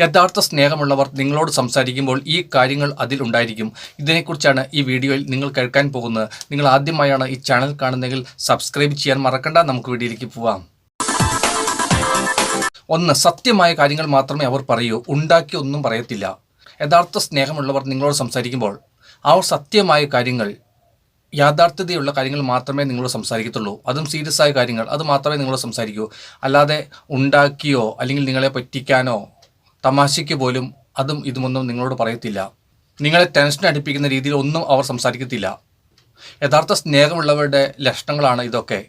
യഥാർത്ഥ സ്നേഹമുള്ളവർ നിങ്ങളോട് സംസാരിക്കുമ്പോൾ ഈ കാര്യങ്ങൾ അതിൽ ഉണ്ടായിരിക്കും. ഇതിനെക്കുറിച്ചാണ് ഈ വീഡിയോയിൽ നിങ്ങൾ കേൾക്കാൻ പോകുന്നത്. നിങ്ങൾ ആദ്യമായാണ് ഈ ചാനൽ കാണുന്നതെങ്കിൽ സബ്സ്ക്രൈബ് ചെയ്യാൻ മറക്കണ്ട. നമുക്ക് വീഡിയോയിലേക്ക് പോവാം. 1. സത്യമായ കാര്യങ്ങൾ മാത്രമേ അവർ പറയൂ, ഉണ്ടാക്കി ഒന്നും പറയത്തില്ല. യഥാർത്ഥ സ്നേഹമുള്ളവർ നിങ്ങളോട് സംസാരിക്കുമ്പോൾ അവർ സത്യമായ കാര്യങ്ങൾ, യാഥാർത്ഥ്യതയുള്ള കാര്യങ്ങൾ മാത്രമേ നിങ്ങളോട് സംസാരിക്കത്തുള്ളൂ. അതും സീരിയസ് ആയ കാര്യങ്ങൾ, അത് മാത്രമേ നിങ്ങളോട് സംസാരിക്കൂ. അല്ലാതെ ഉണ്ടാക്കിയോ അല്ലെങ്കിൽ നിങ്ങളെ പറ്റിക്കാനോ തമാശയ്ക്ക് പോലും അതും ഇതുമൊന്നും നിങ്ങളോട് പറയത്തില്ല. നിങ്ങളെ ടെൻഷൻ അടിപ്പിക്കുന്ന രീതിയിൽ ഒന്നും അവർ സംസാരിക്കത്തില്ല. യഥാർത്ഥ സ്നേഹമുള്ളവരുടെ ലക്ഷണങ്ങളാണ് ഇതൊക്കെ.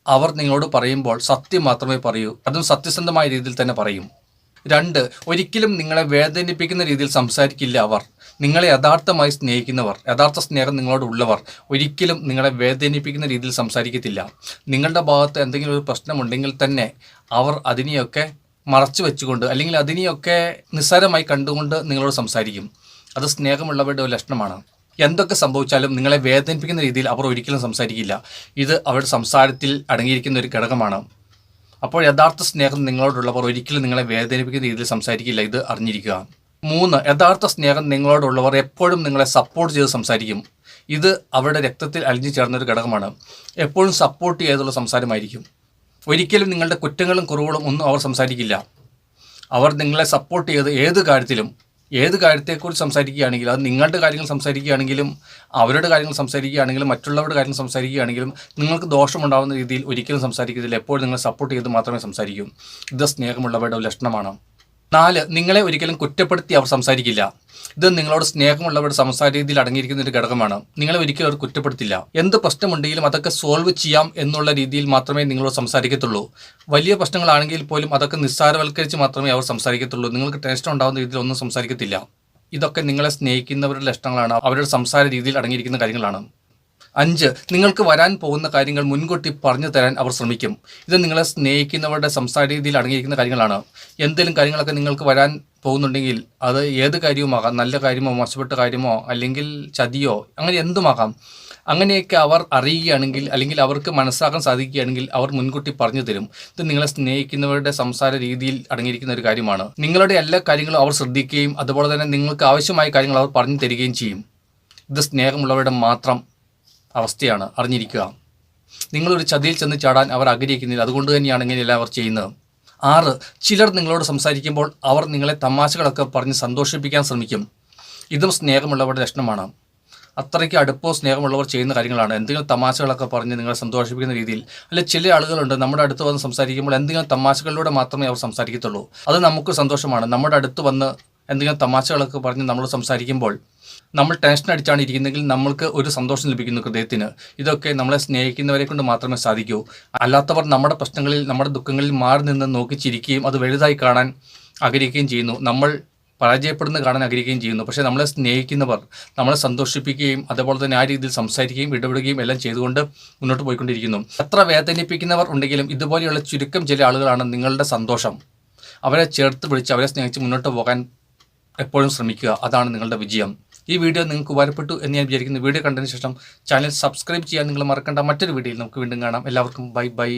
അവർ നിങ്ങളോട് പറയുമ്പോൾ സത്യം മാത്രമേ പറയൂ, അതും സത്യസന്ധമായ രീതിയിൽ തന്നെ പറയും. 2. ഒരിക്കലും നിങ്ങളെ വേദനിപ്പിക്കുന്ന രീതിയിൽ സംസാരിക്കില്ല അവർ. നിങ്ങളെ യഥാർത്ഥമായി സ്നേഹിക്കുന്നവർ, യഥാർത്ഥ സ്നേഹം നിങ്ങളോട് ഉള്ളവർ ഒരിക്കലും നിങ്ങളെ വേദനിപ്പിക്കുന്ന രീതിയിൽ സംസാരിക്കത്തില്ല. നിങ്ങളുടെ ഭാഗത്ത് എന്തെങ്കിലും ഒരു പ്രശ്നമുണ്ടെങ്കിൽ തന്നെ അവർ അതിനെയൊക്കെ മറച്ചു വെച്ചുകൊണ്ട് അല്ലെങ്കിൽ അതിനെയൊക്കെ നിസ്സാരമായി കണ്ടുകൊണ്ട് നിങ്ങളോട് സംസാരിക്കും. അത് സ്നേഹമുള്ളവരുടെ ഒരു ലക്ഷണമാണ്. എന്തൊക്കെ സംഭവിച്ചാലും നിങ്ങളെ വേദനിപ്പിക്കുന്ന രീതിയിൽ അവർ ഒരിക്കലും സംസാരിക്കില്ല. ഇത് അവരുടെ സംസാരത്തിൽ അടങ്ങിയിരിക്കുന്ന ഒരു ഘടകമാണ്. അപ്പോൾ യഥാർത്ഥ സ്നേഹം നിങ്ങളോടുള്ളവർ ഒരിക്കലും നിങ്ങളെ വേദനിപ്പിക്കുന്ന രീതിയിൽ സംസാരിക്കില്ല. ഇത് അറിഞ്ഞിരിക്കുക. 3. യഥാർത്ഥ സ്നേഹം നിങ്ങളോടുള്ളവർ എപ്പോഴും നിങ്ങളെ സപ്പോർട്ട് ചെയ്ത് സംസാരിക്കും. ഇത് അവരുടെ രക്തത്തിൽ അലിഞ്ഞു ചേർന്നൊരു ഘടകമാണ്. എപ്പോഴും സപ്പോർട്ട് ചെയ്തുള്ള സംസാരമായിരിക്കും. ഒരിക്കലും നിങ്ങളുടെ കുറ്റങ്ങളും കുറവുകളും ഒന്നും അവർ സംസാരിക്കില്ല. അവർ നിങ്ങളെ സപ്പോർട്ട് ചെയ്ത് ഏത് കാര്യത്തെക്കുറിച്ച് സംസാരിക്കുകയാണെങ്കിൽ, അത് നിങ്ങളുടെ കാര്യങ്ങൾ സംസാരിക്കുകയാണെങ്കിലും അവരുടെ കാര്യങ്ങൾ സംസാരിക്കുകയാണെങ്കിലും മറ്റുള്ളവരുടെ കാര്യങ്ങൾ സംസാരിക്കുകയാണെങ്കിലും നിങ്ങൾക്ക് ദോഷമുണ്ടാകുന്ന രീതിയിൽ ഒരിക്കലും സംസാരിക്കത്തില്ല. എപ്പോഴും നിങ്ങൾ സപ്പോർട്ട് ചെയ്ത് മാത്രമേ സംസാരിക്കൂ. ഇത് സ്നേഹമുള്ളവരുടെ ലക്ഷണമാണ്. 4. നിങ്ങളെ ഒരിക്കലും കുറ്റപ്പെടുത്തി അവർ സംസാരിക്കില്ല. ഇത് നിങ്ങളോട് സ്നേഹമുള്ളവരുടെ സംസാര രീതിയിൽ അടങ്ങിയിരിക്കുന്ന ഒരു ഘടകമാണ്. നിങ്ങളെ ഒരിക്കലും അവർ കുറ്റപ്പെടുത്തില്ല. എന്ത് പ്രശ്നമുണ്ടെങ്കിലും അതൊക്കെ സോൾവ് ചെയ്യാം എന്നുള്ള രീതിയിൽ മാത്രമേ നിങ്ങളോട് സംസാരിക്കത്തുള്ളൂ. വലിയ പ്രശ്നങ്ങളാണെങ്കിൽ പോലും അതൊക്കെ നിസ്സാരവൽക്കരിച്ച് മാത്രമേ അവർ സംസാരിക്കത്തുള്ളൂ. നിങ്ങൾക്ക് ടെൻഷൻ ഉണ്ടാകുന്ന രീതിയിൽ ഒന്നും സംസാരിക്കത്തില്ല. ഇതൊക്കെ നിങ്ങളെ സ്നേഹിക്കുന്നവരുടെ ലക്ഷണങ്ങളാണ്, അവരുടെ സംസാര രീതിയിൽ അടങ്ങിയിരിക്കുന്ന കാര്യങ്ങളാണ്. 5. നിങ്ങൾക്ക് വരാൻ പോകുന്ന കാര്യങ്ങൾ മുൻകൂട്ടി പറഞ്ഞു തരാൻ അവർ ശ്രമിക്കും. ഇത് നിങ്ങളെ സ്നേഹിക്കുന്നവരുടെ സംസാര രീതിയിൽ അടങ്ങിയിരിക്കുന്ന കാര്യങ്ങളാണ്. എന്തെങ്കിലും കാര്യങ്ങളൊക്കെ നിങ്ങൾക്ക് വരാൻ പോകുന്നുണ്ടെങ്കിൽ അത് ഏത് കാര്യവുമാകാം, നല്ല കാര്യമോ മോശപ്പെട്ട കാര്യമോ അല്ലെങ്കിൽ ചതിയോ, അങ്ങനെ എന്തുമാകാം. അങ്ങനെയൊക്കെ അവർ അറിയുകയാണെങ്കിൽ അല്ലെങ്കിൽ അവർക്ക് മനസ്സിലാക്കാൻ സാധിക്കുകയാണെങ്കിൽ അവർ മുൻകൂട്ടി പറഞ്ഞു തരും. ഇത് നിങ്ങളെ സ്നേഹിക്കുന്നവരുടെ സംസാര രീതിയിൽ അടങ്ങിയിരിക്കുന്ന ഒരു കാര്യമാണ്. നിങ്ങളുടെ എല്ലാ കാര്യങ്ങളും അവർ ശ്രദ്ധിക്കുകയും അതുപോലെ തന്നെ നിങ്ങൾക്ക് ആവശ്യമായ കാര്യങ്ങൾ അവർ പറഞ്ഞു തരികയും ചെയ്യും. ഇത് സ്നേഹമുള്ളവരുടെ മാത്രം അവസ്ഥയാണ്, അറിഞ്ഞിരിക്കുക. നിങ്ങളൊരു ചതിയിൽ ചെന്ന് ചാടാൻ അവർ ആഗ്രഹിക്കുന്നില്ല. അതുകൊണ്ട് തന്നെയാണ് ഇങ്ങനെയെല്ലാം അവർ ചെയ്യുന്നത്. 6. ചിലർ നിങ്ങളോട് സംസാരിക്കുമ്പോൾ അവർ നിങ്ങളെ തമാശകളൊക്കെ പറഞ്ഞ് സന്തോഷിപ്പിക്കാൻ ശ്രമിക്കും. ഇതും സ്നേഹമുള്ളവരുടെ ലക്ഷണമാണ്. അത്രയ്ക്ക് അടുപ്പവും സ്നേഹമുള്ളവർ ചെയ്യുന്ന കാര്യങ്ങളാണ്. എന്തെങ്കിലും തമാശകളൊക്കെ പറഞ്ഞ് നിങ്ങളെ സന്തോഷിപ്പിക്കുന്ന രീതിയിൽ. അല്ലെ, ചില ആളുകളുണ്ട് നമ്മുടെ അടുത്ത് വന്ന് സംസാരിക്കുമ്പോൾ എന്തെങ്കിലും തമാശകളിലൂടെ മാത്രമേ അവർ സംസാരിക്കത്തുള്ളൂ. അത് നമുക്ക് സന്തോഷമാണ്. നമ്മുടെ അടുത്ത് വന്ന് എന്തെങ്കിലും തമാശകളൊക്കെ പറഞ്ഞ് നമ്മൾ സംസാരിക്കുമ്പോൾ നമ്മൾ ടെൻഷൻ അടിച്ചാണ് ഇരിക്കുന്നെങ്കിൽ നമ്മൾക്ക് ഒരു സന്തോഷം ലഭിക്കുന്നു ഹൃദയത്തിന്. ഇതൊക്കെ നമ്മളെ സ്നേഹിക്കുന്നവരെ കൊണ്ട് മാത്രമേ സാധിക്കൂ. അല്ലാത്തവർ നമ്മുടെ പ്രശ്നങ്ങളിൽ നമ്മുടെ ദുഃഖങ്ങളിൽ മാറി നിന്ന് നോക്കി ചിരിക്കുകയും അത് വലുതായി കാണാൻ ആഗ്രഹിക്കുകയും ചെയ്യുന്നു. നമ്മൾ പരാജയപ്പെടുന്ന കാണാൻ ആഗ്രഹിക്കുകയും ചെയ്യുന്നു. പക്ഷേ നമ്മളെ സ്നേഹിക്കുന്നവർ നമ്മളെ സന്തോഷിപ്പിക്കുകയും അതുപോലെ തന്നെ ആ രീതിയിൽ സംസാരിക്കുകയും ഇടപെടുകയും എല്ലാം ചെയ്തുകൊണ്ട് മുന്നോട്ട് പോയിക്കൊണ്ടിരിക്കുന്നു. എത്ര വേദനിപ്പിക്കുന്നവർ ഉണ്ടെങ്കിലും ഇതുപോലെയുള്ള ചുരുക്കം ചില ആളുകളാണ് നിങ്ങളുടെ സന്തോഷം. അവരെ ചേർത്ത് പിടിച്ച് അവരെ സ്നേഹിച്ച് മുന്നോട്ട് പോകാൻ എപ്പോഴും ശ്രമിക്കുക. അതാണ് നിങ്ങളുടെ വിജയം. ഈ വീഡിയോ നിങ്ങൾക്ക് ഉപകാരപ്പെട്ടു എന്ന് ഞാൻ വിചാരിക്കുന്നു. വീഡിയോ കണ്ടതിന് ശേഷം ചാനൽ സബ്സ്ക്രൈബ് ചെയ്യാൻ നിങ്ങൾ മറക്കണ്ട. മറ്റൊരു വീഡിയോയിൽ നമുക്ക് വീണ്ടും കാണാം. എല്ലാവർക്കും ബൈ.